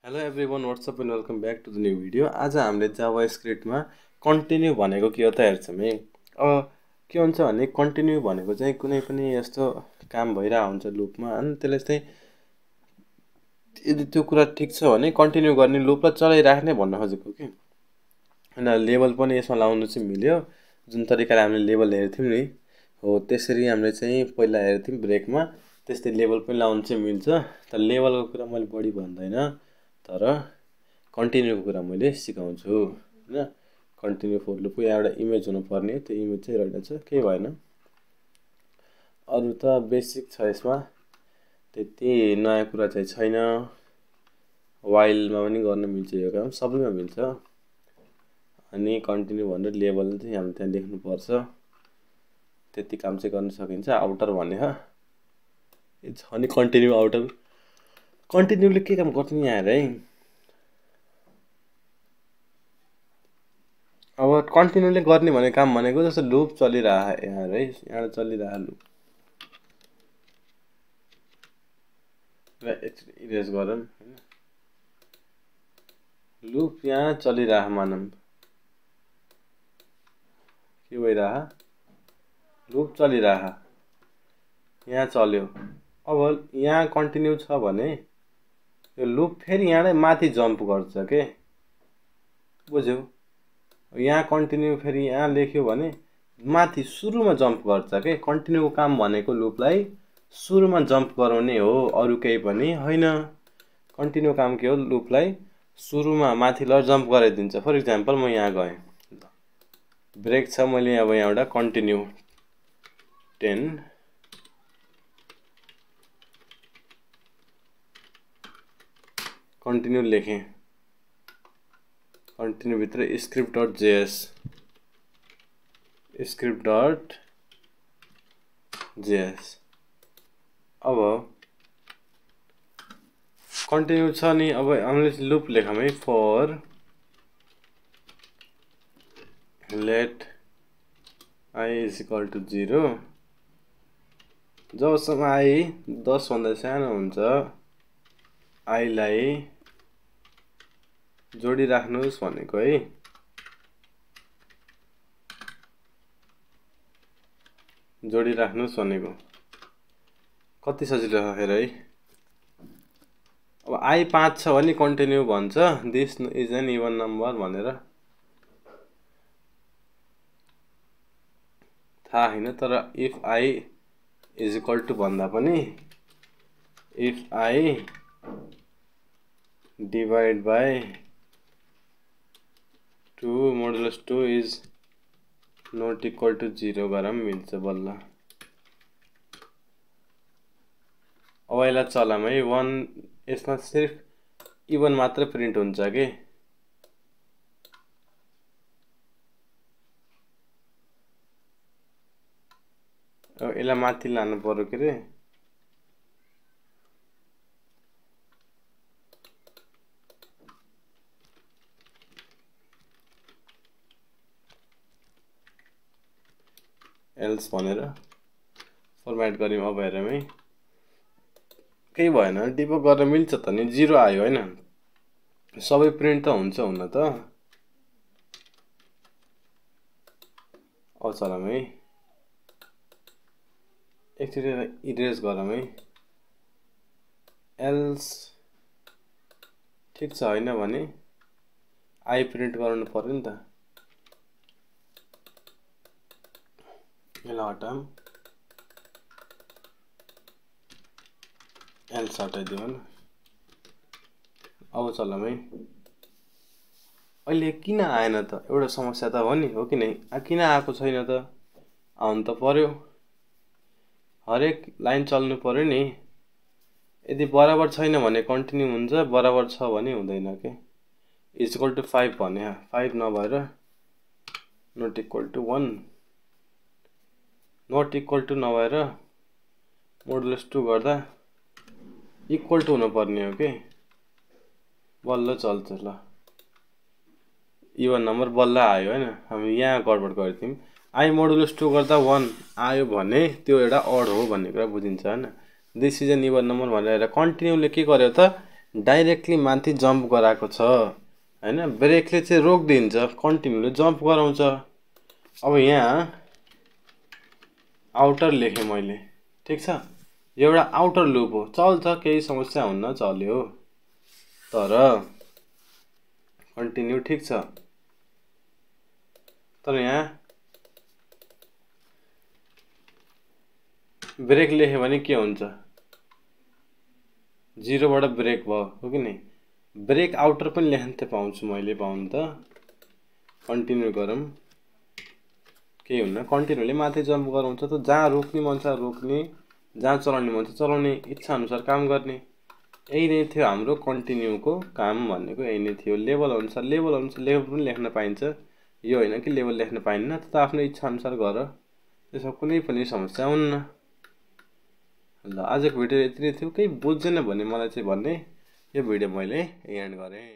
Hello everyone what's up and welcome back to the new video. आज हामीले जावास्क्रिप्टमा continue भनेको के हो त हेर्छौँ है। अब के हुन्छ भने कन्टिन्यू भनेको चाहिँ कुनै पनि यस्तो काम भइरहेको हुन्छ लुपमा अनि त्यसले चाहिँ यदि त्यो कुरा ठिक छ भने कन्टिन्यू गर्ने लुपलाई चलाइराख्ने भन्न खोजेको कि। होइन लेबल पनि यसमा लाउनु चाहिँ मिल्यो। जुन तरिकाले हामीले लेबल हेर्थ्यौँ नि हो त्यसरी हामीले चाहिँ पहिला हेर्थ्यौँ ब्रेकमा, त्यस्तै लेबल पनि लाउनु चाहिँ मिल्छ। तर लेबलको कुरा मैले बढी भन्दैन, तर कन्टिन्यूको कुरा मैले सिकाउँछु होइन। कन्टिन्यू फोर लुपको यहाँ एउटा इमेज हुनुपर्ने, त्यो इमेज चाहिँ रहेछ, केही भएन। अरू त बेसिक छ यसमा, त्यति नयाँ कुरा चाहिँ छैन। वाइलमा पनि गर्न मिल्छ यो काम, सबैमा मिल्छ। अनि कन्टिन्यू भनेर लेबल चाहिँ हामीले त्यहाँ लेख्नुपर्छ, त्यति काम चाहिँ गर्न सकिन्छ। आउटर भने अनि कन्टिन्यू आउटर कन्टिन्यूले के काम गर्छ नि यहाँ है। अब कन्टिन्यूले गर्ने भने काम भनेको जस्तो लुप चलिरह यहाँ है, यहाँ चलिरह लुप इरेज गरौँ हैन। लुप यहाँ चलिरह मानौँ, के भइरह लुप चलिरह यहाँ चल्यो। अब यहाँ कन्टिन्यू छ भने यो लुप फेरि यहाँ माथि जम्प गर्छ के, बुझ्यौ। यहाँ कन्टिन्यू फेरि यहाँ लेख्यो भने माथि सुरुमा जम्प गर्छ के। कन्टिन्यूको काम भनेको लुपलाई सुरुमा जम्प गराउने हो, अरू केही पनि होइन। कन्टिन्यू काम के हो, लुपलाई सुरुमा माथि ल जम्प गराइदिन्छ। फर इक्जाम्पल म यहाँ गएँ, ब्रेक छ, मैले अब यहाँ एउटा कन्टिन्यू 10 कन्टिन्यू लेखेँ। कन्टिन्यू भित्र script.js अब कन्टिन्यू छ नि। अब हामीले लुप लेखौँ है, फर लेट i = 0। जबसम्म i 10 भन्दा सानो हुन्छ i लाई जोडिराख्नुहोस् भनेको है। जोडिराख्नुहोस् भनेको कति सजिलो छ हेर है। अब i 5 छ भने कन्टिन्यू भन्छ, this is an even number भनेर थाहा हैन। तर इफ i = भन्दा पनि if i divide by 2 modulus 2 is not equal to 0 गरौँ मिल्छ बल्ल। अब यसलाई चलाम है। 1 यसमा सिर्फ इभन मात्र प्रिन्ट हुन्छ के। अब यसलाई माथि लानु पर्यो के रे। एल्स भनेर फर्मेट गर्यौँ। अब हेरौँ है, केही भएन, डिबग गर्न मिल्छ त नि। 0 आयो होइन, सबै प्रिन्ट त हुन्छ हुन त। अब चलाऊ है, एकचोटि इरेज गरौँ है। एल्स ठिक छ होइन भने आई प्रिन्ट गराउनु पर्यो नि त। यसलाई हटाऊँ, एल्स हटाइदिउँ। अब चलाऊ है। अहिले किन आएन त, एउटा समस्या त हो नि, हो कि नै? किन आएको छैन त? आउनु त पर्यो, हरेक लाइन चल्नु पर्यो नि। यदि बराबर छैन भने कन्टिन्यू हुन्छ, बराबर छ भने हुँदैन के। = 5 भने 5 नभएर not equal to 1, not equal to नभएर मोडुलस 2 गर्दा इक्वल टु हुनुपर्ने हो के, बल्ल चल्छ। ल इभन नम्बर बल्ल आयो होइन। हामी यहाँ गडबड गर्थ्यौँ, i मोडुलस 2 गर्दा 1 आयो भने त्यो एउटा अड हो भन्ने कुरा बुझिन्छ होइन। This is an even number भनेर कन्टिन्यूले के गर्यो त, डाइरेक्टली माथि जम्प गराएको छ हैन। ब्रेकले चाहिँ रोकिदिन्छ, कन्टिन्यूले जम्प गराउँछ। अब यहाँ आउटर लेखेँ मैले, ठिक छ। एउटा आउटर लुप हो, चल्छ, केही समस्या हुन्न, चल्यो। तर कन्टिन्यू ठिक छ। तर यहाँ ब्रेक लेख्यो भने के हुन्छ? 0 बाट ब्रेक भयो, हो कि नि? ब्रेक आउटर पनि लेख्न त पाउँछु मैले, पाउनु त। कन्टिन्यू गरौँ, केही हुन्न। कन्टिन्यूले माथि जम्प गराउँछ त। जहाँ रोक्ने मन छ रोक्ने, जहाँ चलाउने मन छ चलाउने, इच्छा अनुसार काम गर्ने। यही नै थियो हाम्रो कन्टिन्यूको काम भनेको, यही नै थियो। लेभल अनुसार लेभल पनि लेख्न पाइन्छ। यो होइन कि लेभल लेख्न पाइन्न, त आफ्नो इच्छा अनुसार गर, त्यसमा कुनै पनि समस्या हुन्न। ल आजको भिडियो यति नै थियो। केही बुझ्दैन भने मलाई चाहिँ भन्ने, यो भिडियो मैले एन्ड गरेँ।